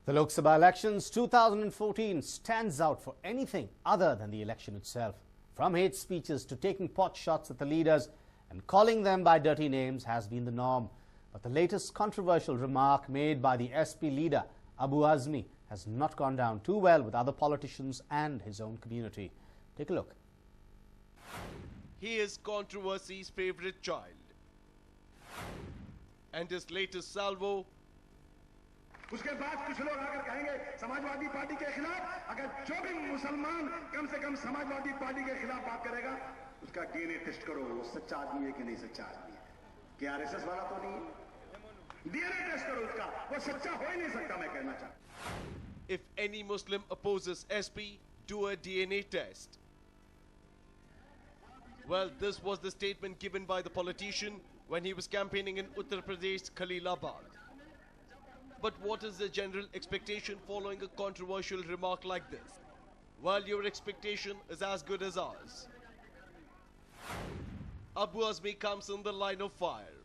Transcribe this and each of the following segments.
The Lok Sabha elections 2014 stands out for anything other than the election itself. From hate speeches to taking pot shots at the leaders and calling them by dirty names has been the norm. But the latest controversial remark made by the SP leader, Abu Azmi, has not gone down too well with other politicians and his own community. Take a look. He is controversy's favorite child. And his latest salvo, उसके बाद कुछ लोग आकर कहेंगे Samajwadi party के खिलाफ, अगर जो भी मुसलमान कम से कम समाजवादी पार्टी के खिलाफ बात करेगा उसका डीएनए टेस्ट करो, वो सच्चा आदमी है कि नहीं सच्चा आदमी है, कि आरएसएस वाला तो नहीं है। डीएनए टेस्ट करो उसका, वो सच्चा हो ही नहीं सकता। मैं कहना चाहता हूं, if any Muslim opposes SP, do a DNA test. Well, this was the statement given by the politician when he was campaigning in Uttar Pradesh's Khalilabad. But what is the general expectation following a controversial remark like this? Well, your expectation is as good as ours. Abu Azmi comes in the line of fire.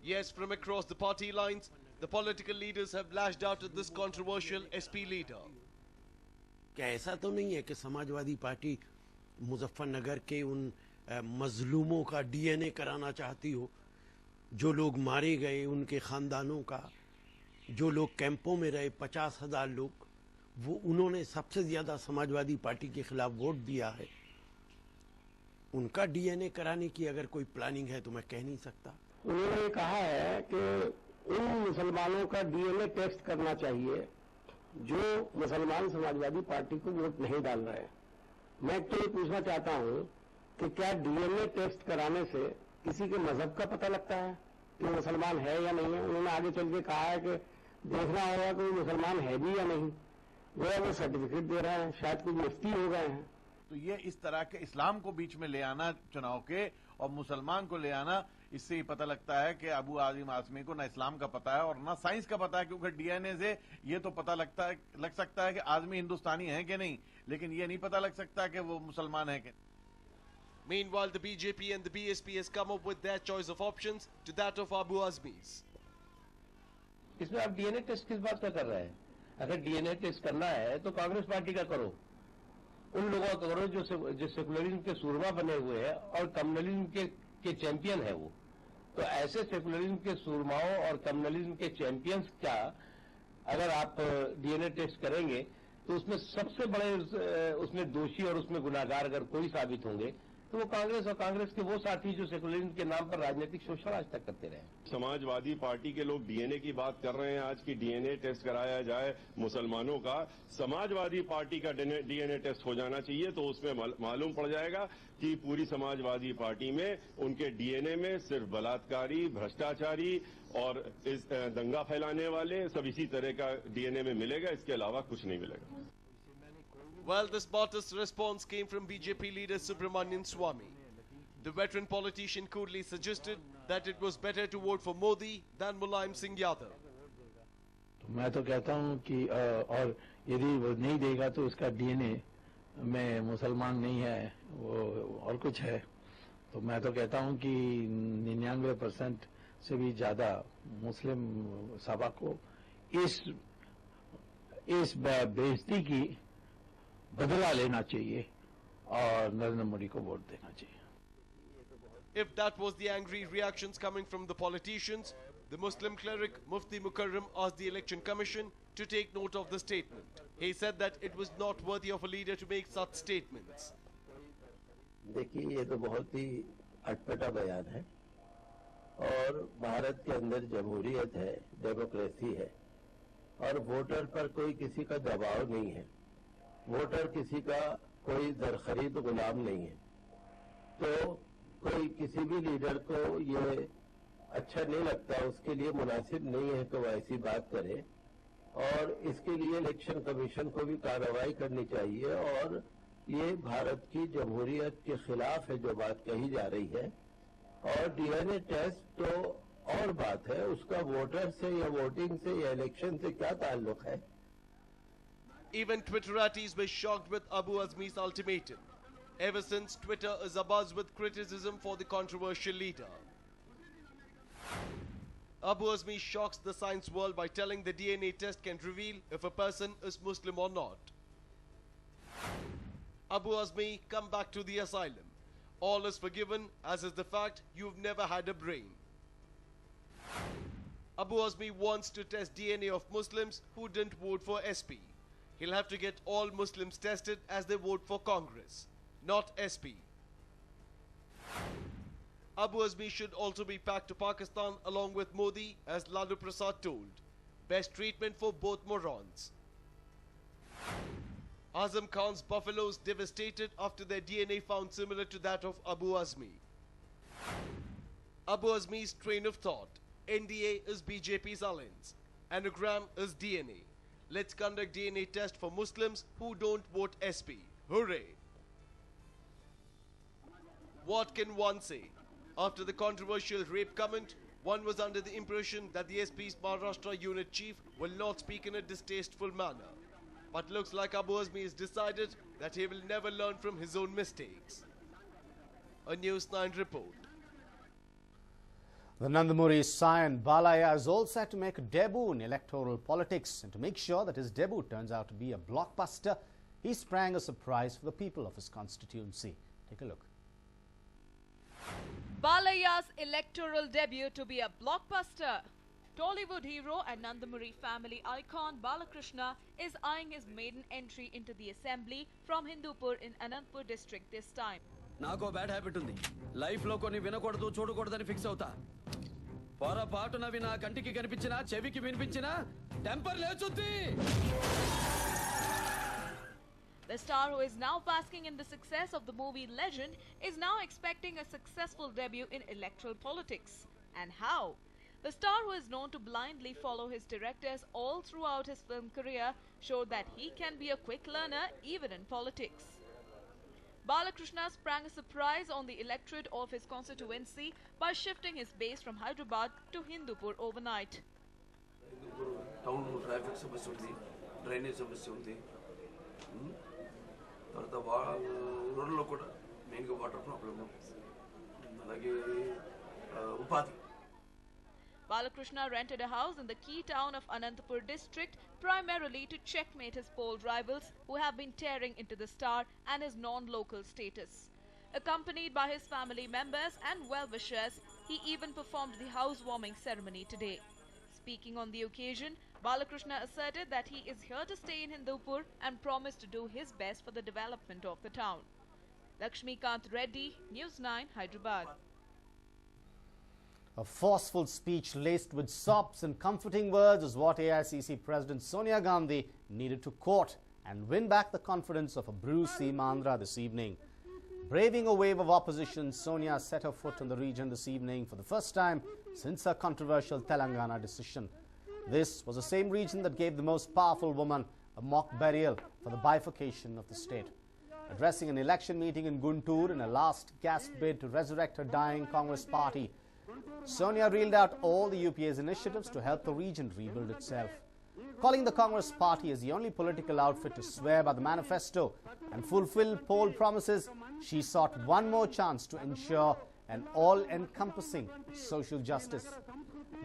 Yes, from across the party lines, the political leaders have lashed out at this controversial SP leader. क्या ऐसा तो नहीं है कि Samajwadi party Muzaffarnagar के उन मजलूमों का DNA कराना चाहती हो, जो लोग मारे गए उनके खानदानों का, जो लोग कैंपों में रहे 50,000 लोग, वो उन्होंने सबसे ज्यादा समाजवादी पार्टी के खिलाफ वोट दिया है। उनका डीएनए कराने की अगर कोई प्लानिंग है तो मैं कह नहीं सकता। उन्होंने कहा है कि उन मुसलमानों का डीएनए टेस्ट करना चाहिए जो मुसलमान समाजवादी पार्टी को वोट नहीं डाल रहे हैं। मैं तो ये पूछना चाहता हूं कि क्या डीएनए टेस्ट कराने से किसी के मजहब का पता लगता है कि मुसलमान है या नहीं है? उन्होंने आगे चल के कहा है कि देखना होगा कि मुसलमान है भी या नहीं। वो सर्टिफिकेट दे रहे हैं, शायद कोई मुफ्ती हो गए हैं। तो ये इस तरह के इस्लाम को बीच में ले आना चुनाव के और मुसलमान को ले आना, इससे ही पता लगता है कि अबू आजमी को ना इस्लाम का पता है और ना साइंस का पता है, क्योंकि डीएनए से ये तो पता लग सकता है कि आदमी हिंदुस्तानी है कि नहीं, लेकिन ये नहीं पता लग सकता कि वो मुसलमान है कि। Meanwhile, the BJP and the BSP has come up with their choice of options to that of Abu Azmi's. इसमें आप डीएनए टेस्ट किस बात का कर रहे हैं? अगर डीएनए टेस्ट करना है तो कांग्रेस पार्टी का करो, उन लोगों का करो जो सेकुलरिज्म के सूरमा बने हुए हैं और कम्युनलिज्म के चैंपियन है वो। तो ऐसे सेकुलरिज्म के सूरमाओं और कम्युनलिज्म के चैंपियंस का अगर आप डीएनए टेस्ट करेंगे तो उसमें सबसे बड़े उसमें दोषी और उसमें गुनाहगार अगर कोई साबित होंगे तो वो कांग्रेस और कांग्रेस के वो साथी जो सेकुलरिज्म के नाम पर राजनीतिक शोषण आज तक करते रहे। समाजवादी पार्टी के लोग डीएनए की बात कर रहे हैं आज की डीएनए टेस्ट कराया जाए मुसलमानों का। समाजवादी पार्टी का डीएनए टेस्ट हो जाना चाहिए तो उसमें मालूम पड़ जाएगा कि पूरी समाजवादी पार्टी में उनके डीएनए में सिर्फ बलात्कारी, भ्रष्टाचारी और इस दंगा फैलाने वाले सब इसी तरह का डीएनए में मिलेगा, इसके अलावा कुछ नहीं मिलेगा। Well, this modest response came from BJP leader Subramanian Swamy. The veteran politician coolly suggested that it was better to vote for Modi than Mulayam Singh Yadav. मैं तो कहता हूं कि और यदि वो नहीं देगा तो उसका डीएनए में मुसलमान नहीं है, वो और कुछ है, तो मैं तो कहता हूं कि 99% से भी ज्यादा मुस्लिम सभा को इस बेइज्जती की बदला लेना चाहिए और नरेंद्र मोदी को वोट देना चाहिए। If that was the angry reactions coming from the politicians, the Muslim cleric Mufti Mukarram asked the Election Commission to take note of the statement. He said that it was not worthy of a leader to make such statements. देखिए, ये तो बहुत ही अटपटा बयान है और भारत के अंदर जमहूरियत है, डेमोक्रेसी है और वोटर पर कोई किसी का दबाव नहीं है। वोटर किसी का कोई दरखरीद गुलाम नहीं है। तो कोई किसी भी लीडर को ये अच्छा नहीं लगता, उसके लिए मुनासिब नहीं है तो वो ऐसी बात करे और इसके लिए इलेक्शन कमीशन को भी कार्रवाई करनी चाहिए और ये भारत की जमहूरियत के खिलाफ है जो बात कही जा रही है। और डीएनए टेस्ट तो और बात है, उसका वोटर से या वोटिंग से या इलेक्शन से क्या ताल्लुक है। Even Twitterati were shocked with Abu Azmi's ultimatum. Ever since, Twitter is abuzz with criticism for the controversial leader. Abu Azmi shocks the science world by telling the DNA test can reveal if a person is Muslim or not. Abu Azmi, come back to the asylum. All is forgiven, as is the fact you've never had a brain. Abu Azmi wants to test DNA of Muslims who didn't vote for SP. He'll have to get all Muslims tested as they vote for Congress, not SP. Abu Azmi should also be packed to Pakistan along with Modi, as Lalu Prasad told. Best treatment for both morons. Azam Khan's buffaloes devastated after their DNA found similar to that of Abu Azmi. Abu Azmi's train of thought: NDA is BJP's alliance, anagram is DNA. Let's conduct DNA test for Muslims who don't vote SP. Hooray! What can one say? After the controversial rape comment, one was under the impression that the SP's Maharashtra unit chief will not speak in a distasteful manner. But looks like Abu Azmi has decided that he will never learn from his own mistakes. A News 9 report. The Nandamuri Scion Balaya is all set to make a debut in electoral politics, and to make sure that his debut turns out to be a blockbuster, he sprang a surprise for the people of his constituency. Take a look. Balaya's electoral debut to be a blockbuster. Tollywood hero and Nandamuri family icon Balakrishna is eyeing his maiden entry into the assembly from Hindupur in Anantapur district this time. నాకు bad habit ఉంది. Life లో కొన్ని వినకూడదు చూడకూడదని fix అవుతా. పొరపాటున వినా కంటికి కనిపించినా చెవికి వినిపించినా temper లేచుద్ది. The star, who is now basking in the success of the movie Legend, is now expecting a successful debut in electoral politics. And how? The star, who is known to blindly follow his directors all throughout his film career, showed that he can be a quick learner even in politics. Balakrishna sprang a surprise on the electorate of his constituency by shifting his base from Hyderabad to Hindupur overnight. Town traffic సమస్య ఉంది, drainage సమస్య ఉంది. తర్వాత రోడ్లో కూడా మెయిన్గా water problem, అలాగే ఉపాధి. Balakrishna rented a house in the key town of Anantapur district primarily to checkmate his poll rivals who have been tearing into the star and his non-local status. Accompanied by his family members and well-wishers, he even performed the housewarming ceremony today. Speaking on the occasion, Balakrishna asserted that he is here to stay in Hindupur and promised to do his best for the development of the town. Lakshmikant Reddy, News 9, Hyderabad. A forceful speech laced with sobs and comforting words is what AICC President Sonia Gandhi needed to court and win back the confidence of a bruised Seemandra this evening. Braving a wave of opposition, Sonia set her foot in the region this evening for the first time since her controversial Telangana decision. This was the same region that gave the most powerful woman a mock burial for the bifurcation of the state. Addressing an election meeting in Guntur in a last gasp bid to resurrect her dying Congress party, Sonia reeled out all the UPA's initiatives to help the region rebuild itself. Calling the Congress party as the only political outfit to swear by the manifesto and fulfill poll promises, she sought one more chance to ensure an all-encompassing social justice.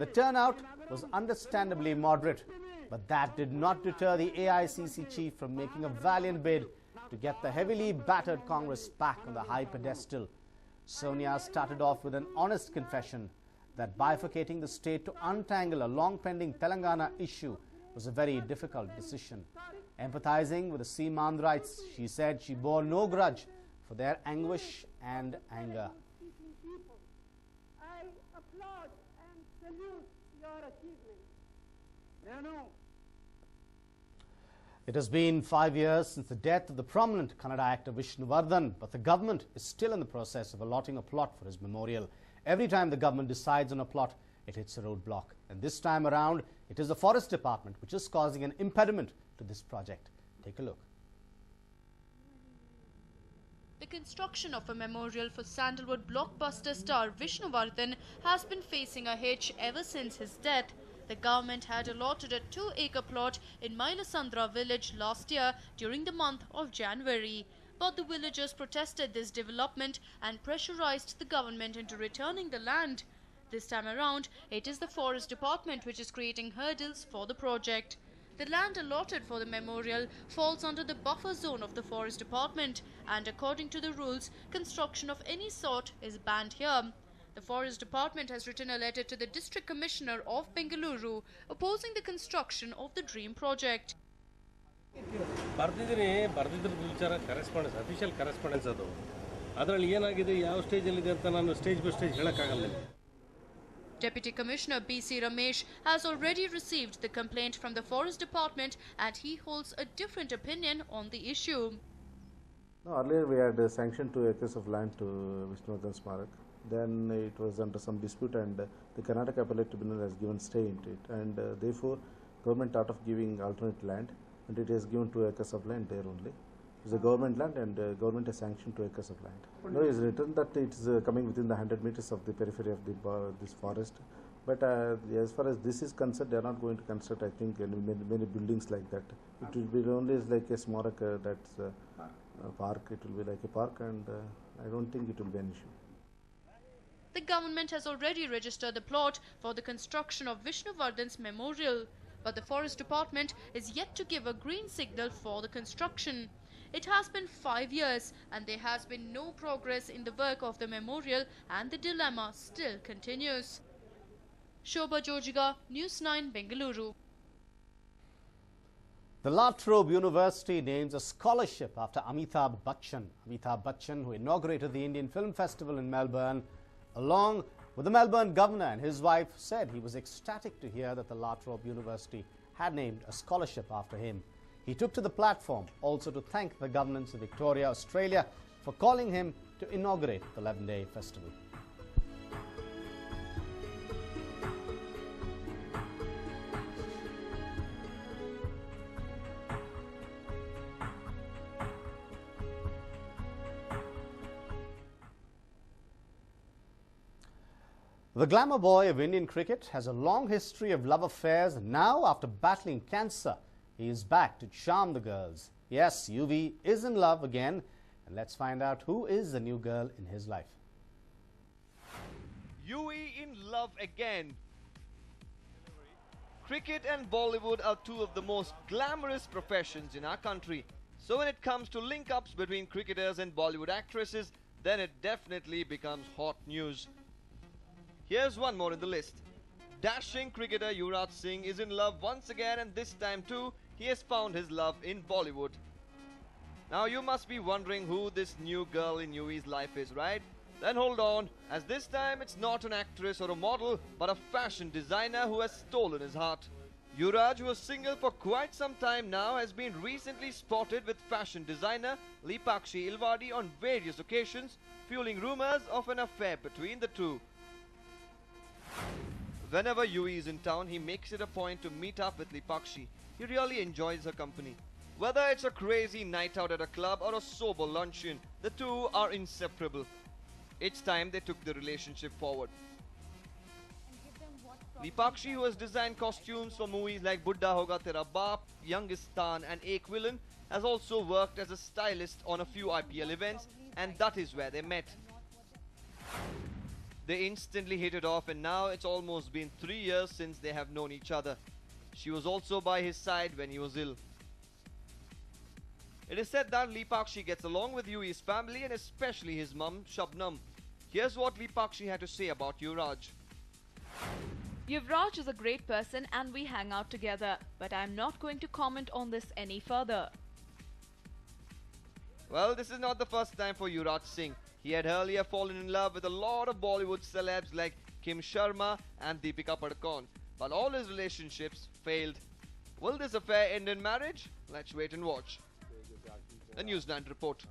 The turnout was understandably moderate, but that did not deter the AICC chief from making a valiant bid to get the heavily battered Congress back on the high pedestal. Sonia started off with an honest confession that bifurcating the state to untangle a long-pending Telangana issue was a very difficult decision. Empathizing with the Seemandrites, she said she bore no grudge for their anguish and anger. I applaud and salute your achievement. It has been 5 years since the death of the prominent Kannada actor Vishnuvardhan, but the government is still in the process of allotting a plot for his memorial. Every time the government decides on a plot, it hits a roadblock. And this time around, it is the Forest Department which is causing an impediment to this project. Take a look. The construction of a memorial for Sandalwood blockbuster star Vishnuvardhan has been facing a hitch ever since his death. The government had allotted a 2-acre plot in Mailasandra village last year during the month of January. But the villagers protested this development and pressurized the government into returning the land. This time around, it is the Forest Department which is creating hurdles for the project. The land allotted for the memorial falls under the buffer zone of the Forest Department, and according to the rules, construction of any sort is banned here. The Forest Department has written a letter to the District Commissioner of Bengaluru opposing the construction of the dream project. ಬರ್ದಿದ್ದೀನಿ ವಿಚಾರ correspondence official correspondence ಅದು ಅದರಲ್ಲಿ ಏನಾಗಿದೆ ಯಾವ ಸ್ಟೇಜಲ್ಲಿದೆ ಅಂತ ನಾನು stage by stage ಹೇಳಕ್ಕಾಗಲ್ಲ. Deputy Commissioner B.C. Ramesh has already received the complaint from the Forest Department and he holds a different opinion on the issue. No, earlier we had sanctioned 2 acres of land to Vishnuvardhan Smarak. Then it was under some dispute and the Karnataka Appellate Tribunal has given stay into it, and therefore government thought of giving alternate land, and it has given 2 acres of land there only. It's a government land, and government has sanctioned 2 acres of land. No, it's written that it's coming within the 100 meters of the periphery of this forest. But as far as this is concerned, they are not going to construct, I think, many buildings like that. It will be only like a Smarak, that's park. It will be like a park, and I don't think it will be an issue. The government has already registered the plot for the construction of Vishnuvardhan's memorial, but the Forest Department is yet to give a green signal for the construction. It has been 5 years and there has been no progress in the work of the memorial, and the dilemma still continues. Shobha Jojiga, News 9, Bengaluru. The La Trobe University names a scholarship after Amitabh Bachchan. Amitabh Bachchan, who inaugurated the Indian Film Festival in Melbourne, along with the Melbourne governor and his wife, said he was ecstatic to hear that the La Trobe University had named a scholarship after him. He took to the platform also to thank the governments of Victoria, Australia for calling him to inaugurate the 11-day festival. The glamour boy of Indian cricket has a long history of love affairs. Now, after battling cancer, he is back to charm the girls. Yes, UV is in love again, and let's find out who is the new girl in his life. UV in love again. Cricket and Bollywood are 2 of the most glamorous professions in our country. So when it comes to link-ups between cricketers and Bollywood actresses, then it definitely becomes hot news. Here's one more in the list. Dashing cricketer Yuvraj Singh is in love once again, and this time too, he has found his love in Bollywood. Now you must be wondering who this new girl in UV's life is, right? Then hold on, as this time it's not an actress or a model, but a fashion designer who has stolen his heart. Yuvraj, who was single for quite some time now, has been recently spotted with fashion designer Leepakshi Ilwadi on various occasions, fueling rumors of an affair between the two. Whenever UV is in town, he makes it a point to meet up with Leepakshi. He really enjoys her company. Whether it's a crazy night out at a club or a sober luncheon, the two are inseparable. It's time they took the relationship forward. Leepakshi, who has designed costumes for movies like Buddha Hoga Tera Baap, Youngistan and Ek Villain, has also worked as a stylist on a few IPL events, and that is where they met. They instantly hit it off, and now it's almost been 3 years since they have known each other. She was also by his side when he was ill. It is said that Leepakshi gets along with UV's family and especially his mum, Shabnam. Here's what Leepakshi had to say about Yuvraj. Yuvraj is a great person and we hang out together, but I'm not going to comment on this any further. Well, this is not the first time for Yuvraj Singh. He had earlier fallen in love with a lot of Bollywood celebs like Kim Sharma and Deepika Padukone, but all his relationships failed. Will this affair end in marriage? Let's wait and watch. A News 9 report.